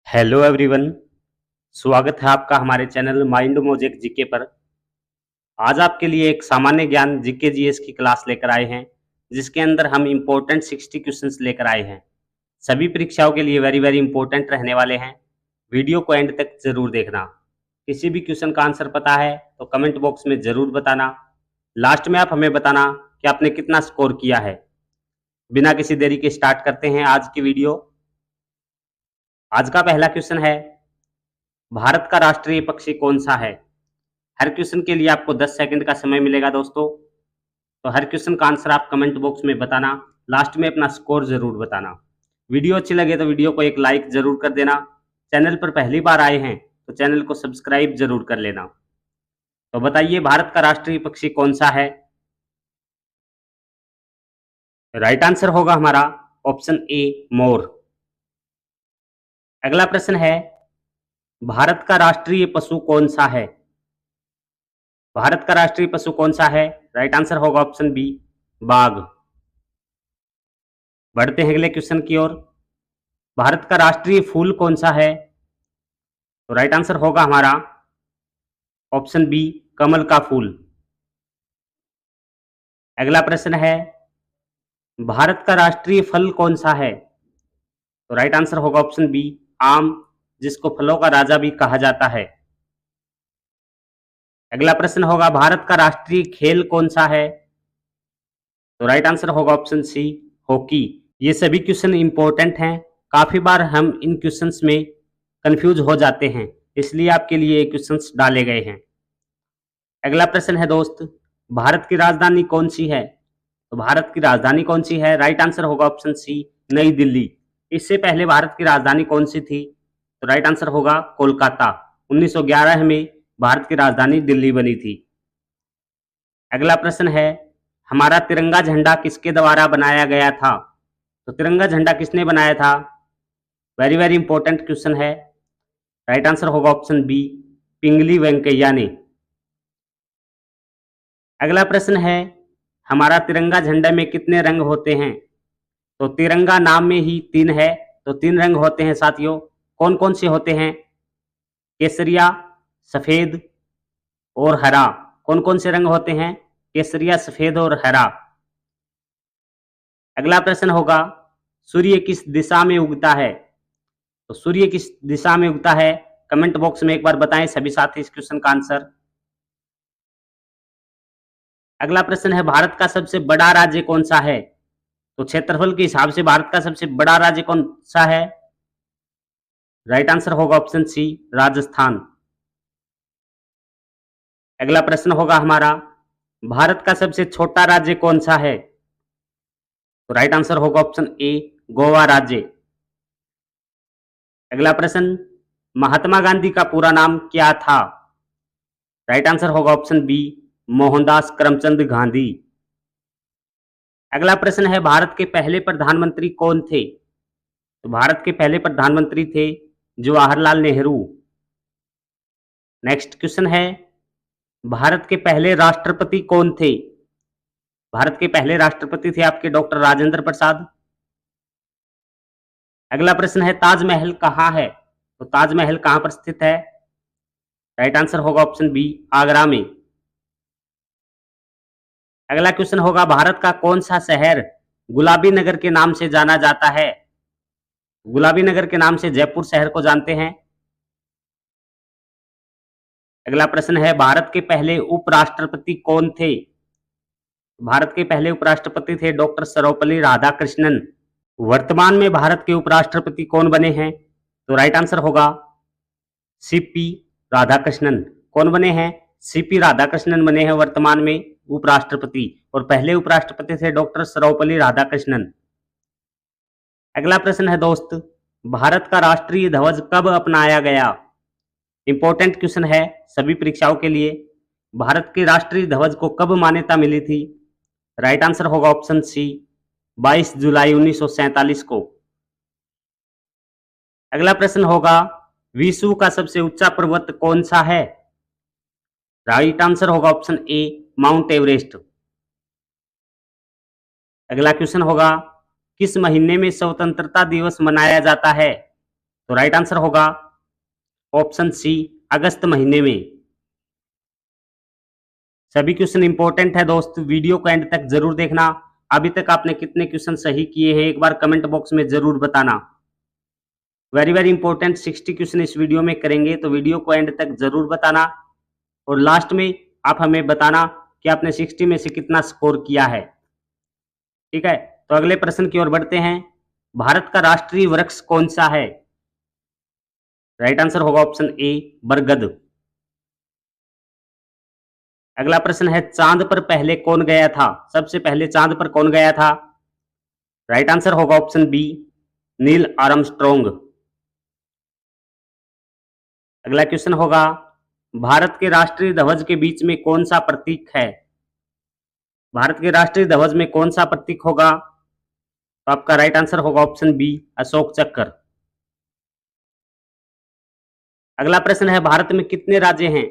Hello everyone. स्वागत है आपका हमारे चैनल माइंड मोजेक जीके पर। आज आपके लिए एक सामान्य ज्ञान जीके जीएस की क्लास लेकर आए हैं, जिसके अंदर हम इम्पोर्टेंट 60 क्वेश्चंस लेकर आए हैं। सभी परीक्षाओं के लिए वेरी वेरी इंपॉर्टेंट रहने वाले हैं। वीडियो को एंड तक जरूर देखना। किसी भी क्वेश्चन का आंसर पता है तो कमेंट बॉक्स में जरूर बताना। लास्ट में आप हमें बताना कि आपने कितना स्कोर किया है। बिना किसी देरी के स्टार्ट करते हैं आज की वीडियो। आज का पहला क्वेश्चन है, भारत का राष्ट्रीय पक्षी कौन सा है। हर क्वेश्चन के लिए आपको 10 सेकंड का समय मिलेगा दोस्तों। तो हर क्वेश्चन का आंसर आप कमेंट बॉक्स में बताना। लास्ट में अपना स्कोर जरूर बताना। वीडियो अच्छी लगे तो वीडियो को एक लाइक जरूर कर देना। चैनल पर पहली बार आए हैं तो चैनल को सब्सक्राइब जरूर कर लेना। तो बताइए, भारत का राष्ट्रीय पक्षी कौन सा है। राइट आंसर होगा हमारा ऑप्शन ए, मोर। अगला प्रश्न है, भारत का राष्ट्रीय पशु कौन सा है। भारत का राष्ट्रीय पशु कौन सा है। राइट आंसर होगा ऑप्शन बी, बाघ। बढ़ते हैं अगले क्वेश्चन की ओर। भारत का राष्ट्रीय फूल कौन सा है। तो राइट आंसर होगा हमारा ऑप्शन बी, कमल का फूल। अगला प्रश्न है, भारत का राष्ट्रीय फल कौन सा है। तो राइट आंसर होगा ऑप्शन बी, आम, जिसको फलों का राजा भी कहा जाता है। अगला प्रश्न होगा, भारत का राष्ट्रीय खेल कौन सा है। तो राइट आंसर होगा ऑप्शन सी, हॉकी। ये सभी क्वेश्चन इंपॉर्टेंट हैं। काफी बार हम इन क्वेश्चंस में कंफ्यूज हो जाते हैं, इसलिए आपके लिए ये क्वेश्चंस डाले गए हैं। अगला प्रश्न है दोस्त, भारत की राजधानी कौन सी है। तो भारत की राजधानी कौन सी है। राइट आंसर होगा ऑप्शन सी, नई दिल्ली। इससे पहले भारत की राजधानी कौन सी थी। तो राइट आंसर होगा कोलकाता। 1911 में भारत की राजधानी दिल्ली बनी थी। अगला प्रश्न है, हमारा तिरंगा झंडा किसके द्वारा बनाया गया था। तो तिरंगा झंडा किसने बनाया था। वेरी वेरी इंपॉर्टेंट क्वेश्चन है। राइट आंसर होगा ऑप्शन बी, पिंगली वेंकैया ने। अगला प्रश्न है, हमारा तिरंगा झंडा में कितने रंग होते हैं। तो तिरंगा नाम में ही 3 है, तो 3 रंग होते हैं साथियों। कौन कौन से होते हैं। केसरिया, सफेद और हरा। कौन कौन से रंग होते हैं। केसरिया, सफेद और हरा। अगला प्रश्न होगा, सूर्य किस दिशा में उगता है। तो सूर्य किस दिशा में उगता है। कमेंट बॉक्स में एक बार बताएं सभी साथी इस क्वेश्चन का आंसर। अगला प्रश्न है, भारत का सबसे बड़ा राज्य कौन सा है। तो क्षेत्रफल के हिसाब से भारत का सबसे बड़ा राज्य कौन सा है। राइट आंसर होगा ऑप्शन सी, राजस्थान। अगला प्रश्न होगा हमारा, भारत का सबसे छोटा राज्य कौन सा है। तो राइट आंसर होगा ऑप्शन ए, गोवा राज्य। अगला प्रश्न, महात्मा गांधी का पूरा नाम क्या था। राइट आंसर होगा ऑप्शन बी, मोहनदास करमचंद गांधी। अगला प्रश्न है, भारत के पहले प्रधानमंत्री कौन थे। तो भारत के पहले प्रधानमंत्री थे जवाहरलाल नेहरू। नेक्स्ट क्वेश्चन है, भारत के पहले राष्ट्रपति कौन थे। भारत के पहले राष्ट्रपति थे आपके डॉक्टर राजेंद्र प्रसाद। अगला प्रश्न है, ताजमहल कहाँ है। तो ताजमहल कहाँ पर स्थित है। राइट आंसर होगा ऑप्शन बी, आगरा में। अगला क्वेश्चन होगा, भारत का कौन सा शहर गुलाबी नगर के नाम से जाना जाता है। गुलाबी नगर के नाम से जयपुर शहर को जानते हैं। अगला प्रश्न है, भारत के पहले उपराष्ट्रपति कौन थे। भारत के पहले उपराष्ट्रपति थे डॉक्टर सर्वपल्ली राधाकृष्णन। वर्तमान में भारत के उपराष्ट्रपति कौन बने हैं। तो राइट आंसर होगा सीपी राधाकृष्णन। कौन बने हैं। सीपी राधाकृष्णन बने हैं वर्तमान में उपराष्ट्रपति, और पहले उपराष्ट्रपति थे डॉक्टर सर्वपल्ली राधाकृष्णन। अगला प्रश्न है दोस्त, भारत का राष्ट्रीय ध्वज कब अपनाया गया। इंपॉर्टेंट क्वेश्चन है सभी परीक्षाओं के लिए। भारत के राष्ट्रीय ध्वज को कब मान्यता मिली थी। राइट आंसर होगा ऑप्शन सी, 22 जुलाई 1947 को। अगला प्रश्न होगा, विश्व का सबसे ऊंचा पर्वत कौन सा है। राइट आंसर होगा ऑप्शन ए, माउंट एवरेस्ट। अगला क्वेश्चन होगा, किस महीने में स्वतंत्रता दिवस मनाया जाता है। तो राइट आंसर होगा ऑप्शन सी, अगस्त महीने में। सभी क्वेश्चन इंपॉर्टेंट है दोस्त, वीडियो को एंड तक जरूर देखना। अभी तक आपने कितने क्वेश्चन सही किए हैं एक बार कमेंट बॉक्स में जरूर बताना। वेरी वेरी इंपॉर्टेंट 60 क्वेश्चन इस वीडियो में करेंगे, तो वीडियो को एंड तक जरूर बताना और लास्ट में आप हमें बताना कि आपने 60 में से कितना स्कोर किया है। ठीक है, तो अगले प्रश्न की ओर बढ़ते हैं। भारत का राष्ट्रीय वृक्ष कौन सा है? राइट आंसर होगा ऑप्शन ए, बरगद। अगला प्रश्न है, चांद पर पहले कौन गया था? सबसे पहले चांद पर कौन गया था? राइट आंसर होगा ऑप्शन बी, नील आर्मस्ट्रॉन्ग। अगला क्वेश्चन होगा, भारत के राष्ट्रीय ध्वज के बीच में कौन सा प्रतीक है? भारत के राष्ट्रीय ध्वज में कौन सा प्रतीक होगा? तो आपका राइट आंसर होगा ऑप्शन बी, अशोक चक्र। अगला प्रश्न है, भारत में कितने राज्य हैं?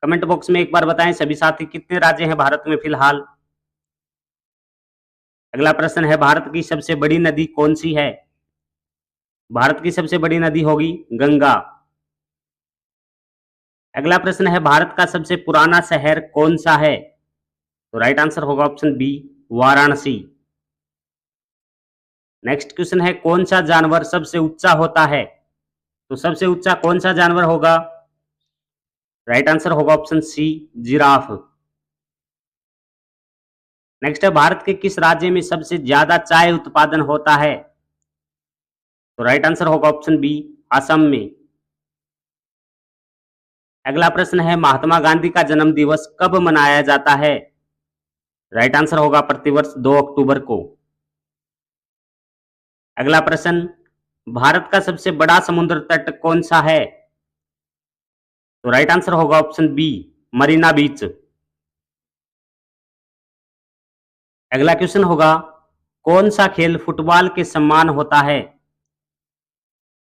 कमेंट बॉक्स में एक बार बताएं सभी साथी, कितने राज्य हैं भारत में फिलहाल? अगला प्रश्न है, भारत की सबसे बड़ी नदी कौन सी है? भारत की सबसे बड़ी नदी होगी गंगा। अगला प्रश्न है, भारत का सबसे पुराना शहर कौन सा है? तो राइट आंसर होगा option B, Varanasi. Next question है, कौन सा जानवर सबसे ऊंचा होता है? तो सबसे ऊंचा कौन सा जानवर होगा? राइट आंसर होगा ऑप्शन सी, जिराफ। नेक्स्ट है, भारत के किस राज्य में सबसे ज्यादा चाय उत्पादन होता है? तो राइट आंसर होगा ऑप्शन बी, असम में। अगला प्रश्न है, महात्मा गांधी का जन्म दिवस कब मनाया जाता है? राइट आंसर होगा प्रतिवर्ष 2 अक्टूबर को। अगला प्रश्न, भारत का सबसे बड़ा समुद्र तट कौन सा है? तो राइट आंसर होगा ऑप्शन बी, मरीना बीच। अगला क्वेश्चन होगा, कौन सा खेल फुटबॉल के समान होता है?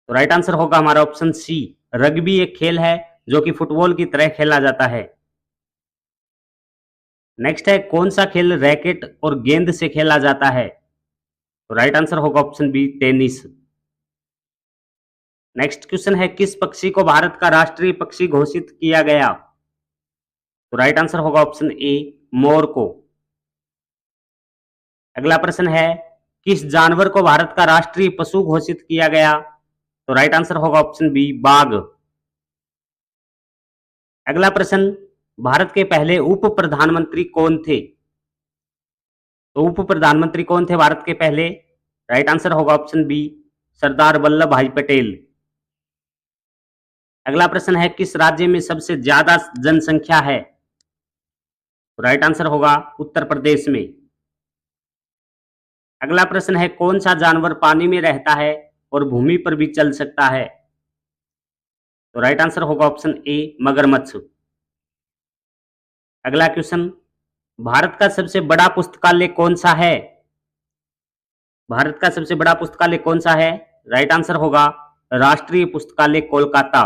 तो राइट आंसर होगा हमारा ऑप्शन सी, रग्बी एक खेल है जो कि फुटबॉल की तरह खेला जाता है। नेक्स्ट है, कौन सा खेल रैकेट और गेंद से खेला जाता है? तो राइट आंसर होगा option B, tennis. Next question है, किस पक्षी को भारत का राष्ट्रीय पक्षी घोषित किया गया? तो राइट आंसर होगा ऑप्शन ए, मोर को। अगला प्रश्न है, किस जानवर को भारत का राष्ट्रीय पशु घोषित किया गया? तो राइट आंसर होगा ऑप्शन बी, बाघ। अगला प्रश्न, भारत के पहले उप प्रधानमंत्री कौन थे? तो उप प्रधानमंत्री कौन थे भारत के पहले? राइट आंसर होगा ऑप्शन बी, सरदार वल्लभ भाई पटेल। अगला प्रश्न है, किस राज्य में सबसे ज्यादा जनसंख्या है? तो राइट आंसर होगा उत्तर प्रदेश में। अगला प्रश्न है, कौन सा जानवर पानी में रहता है और भूमि पर भी चल सकता है? तो राइट आंसर होगा ऑप्शन ए, मगरमच्छ। अगला क्वेश्चन, भारत का सबसे बड़ा पुस्तकालय कौन सा है? भारत का सबसे बड़ा पुस्तकालय कौन सा है? राइट आंसर होगा राष्ट्रीय पुस्तकालय कोलकाता।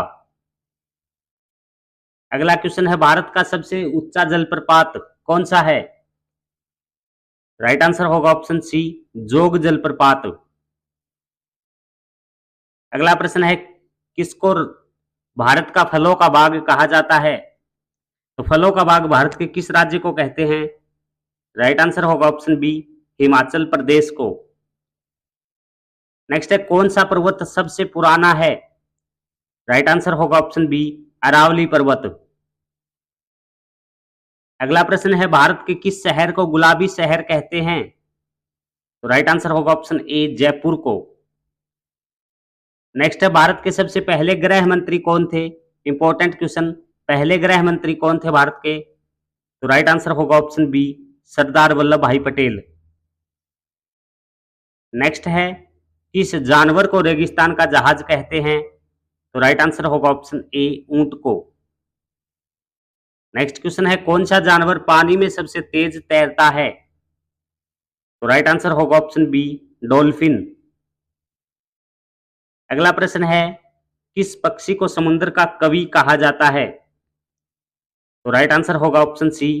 अगला क्वेश्चन है, भारत का सबसे ऊंचा जलप्रपात कौन सा है? राइट आंसर होगा ऑप्शन सी, जोग जलप्रपात। अगला प्रश्न है, किसको भारत का फलों का बाग कहा जाता है? तो फलों का बाग भारत के किस राज्य को कहते हैं? राइट आंसर होगा ऑप्शन बी, हिमाचल प्रदेश को। नेक्स्ट है, कौन सा पर्वत सबसे पुराना है? राइट आंसर होगा ऑप्शन बी, अरावली पर्वत। अगला प्रश्न है, भारत के किस शहर को गुलाबी शहर कहते हैं? तो राइट आंसर होगा ऑप्शन ए, जयपुर को। नेक्स्ट है, भारत के सबसे पहले गृह मंत्री कौन थे? इंपॉर्टेंट क्वेश्चन, पहले गृह मंत्री कौन थे भारत के? तो राइट आंसर होगा ऑप्शन बी, सरदार वल्लभ भाई पटेल। नेक्स्ट है, किस जानवर को रेगिस्तान का जहाज कहते हैं? तो राइट आंसर होगा ऑप्शन ए, ऊंट को। नेक्स्ट क्वेश्चन है, कौन सा जानवर पानी में सबसे तेज तैरता है? तो राइट आंसर होगा ऑप्शन बी, डॉल्फिन। अगला प्रश्न है, किस पक्षी को समुद्र का कवि कहा जाता है? तो राइट आंसर होगा ऑप्शन सी,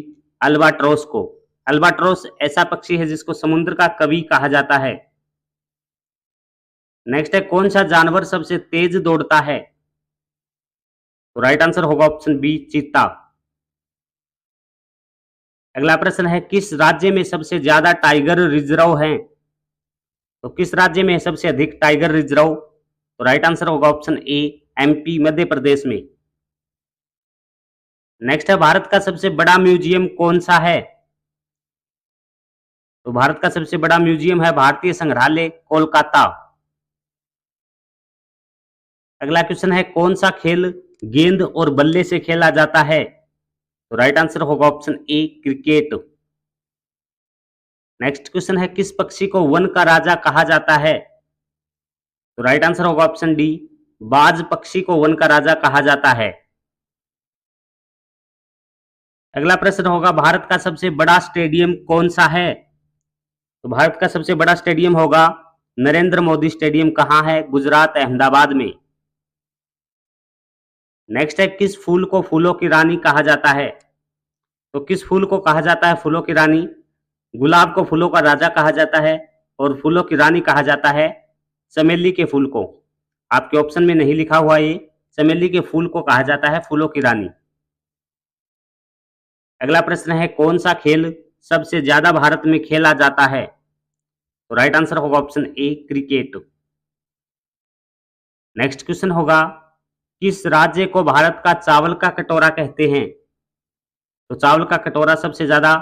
अल्बाट्रोस को। अल्बाट्रोस ऐसा पक्षी है जिसको समुद्र का कवि कहा जाता है। नेक्स्ट है कौन सा जानवर सबसे तेज दौड़ता है? तो राइट आंसर होगा ऑप्शन बी चीता। अगला प्रश्न है किस राज्य में सबसे ज्यादा टाइगर रिजर्व हैं? तो किस राज्य में सबसे अधिक टाइगर रिजर्व? तो राइट आंसर होगा option A MP Madhya Pradesh में। नेक्स्ट है भारत का सबसे बड़ा म्यूजियम कौन सा है? तो भारत का सबसे बड़ा म्यूजियम है भारतीय संग्रहालय कोलकाता। अगला क्वेश्चन है कौन सा खेल गेंद और बल्ले से खेला जाता है? तो राइट आंसर होगा option A cricket. Next question है किस पक्षी को वन का राजा कहा जाता है? तो राइट आंसर होगा ऑप्शन डी बाज पक्षी को वन का राजा कहा जाता है। अगला प्रश्न होगा भारत का सबसे बड़ा स्टेडियम कौन सा है? तो भारत का सबसे बड़ा स्टेडियम होगा नरेंद्र मोदी स्टेडियम। कहां है? गुजरात अहमदाबाद में। नेक्स्ट है किस फूल को फूलों की रानी कहा जाता है? तो किस फूल को कहा जाता है फूलों की रानी? गुलाब को फूलों का राजा कहा जाता है और फूलों की रानी कहा जाता है चमेली के फूल को। आपके ऑप्शन में नहीं लिखा हुआ ये, चमेली के फूल को कहा जाता है फूलों की रानी। अगला प्रश्न है कौन सा खेल सबसे ज्यादा भारत में खेला जाता है? तो राइट आंसर होगा option A cricket. Next question होगा किस राज्य को भारत का चावल का कटोरा कहते हैं? तो चावल का कटोरा सबसे ज्यादा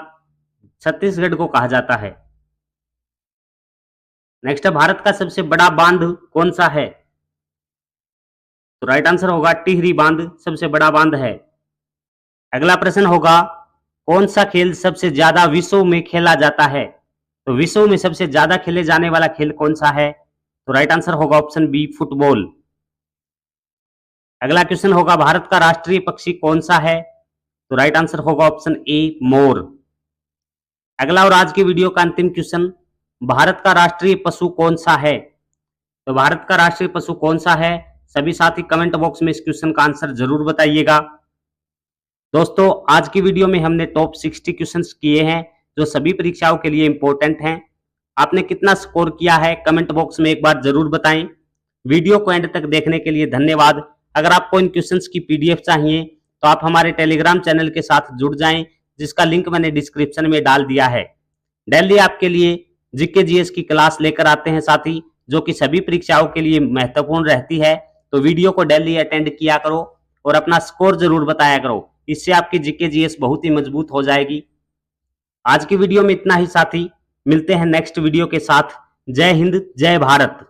छत्तीसगढ़ को कहा जाता है। नेक्स्ट है भारत का सबसे बड़ा बांध कौन सा है? तो राइट आंसर होगा टिहरी बांध सबसे बड़ा बांध है। अगला प्रश्न होगा कौन सा खेल सबसे ज्यादा विश्व में खेला जाता है? तो विश्व में सबसे ज्यादा खेले जाने वाला खेल कौन सा है? तो राइट आंसर होगा ऑप्शन बी फुटबॉल। अगला क्वेश्चन होगा भारत का राष्ट्रीय पक्षी कौन सा है? तो राइट आंसर होगा ऑप्शन ए मोर। अगला और आज की वीडियो का अंतिम क्वेश्चन भारत का राष्ट्रीय पशु कौन सा है? तो भारत का राष्ट्रीय पशु कौन सा है? सभी साथी कमेंट बॉक्स में इस क्वेश्चन का आंसर जरूर बताइएगा। दोस्तों आज की वीडियो में हमने टॉप 60 क्वेश्चंस किए हैं जो सभी परीक्षाओं के लिए इंपॉर्टेंट हैं। आपने कितना स्कोर किया है कमेंट बॉक्स में एक बार जरूर बताएं। वीडियो को एंड तक देखने के लिए धन्यवाद। अगर आपको इन क्वेश्चंस की पीडीएफ चाहिए तो आप हमारे टेलीग्राम चैनल के साथ जुड़ जाएं जिसका लिंक मैंने डिस्क्रिप्शन में डाल दिया है। डेली आपके लिए जीके जीएस की क्लास लेकर आते हैं साथी जो कि सभी परीक्षाओं के लिए महत्वपूर्ण रहती है। तो वीडियो को डेली अटेंड किया करो और अपना स्कोर जरूर बताया करो, इससे आपकी जीके जीएस बहुत ही मजबूत हो जाएगी। आज की वीडियो में इतना ही साथी, मिलते हैं नेक्स्ट वीडियो के साथ। जय हिंद जय भारत।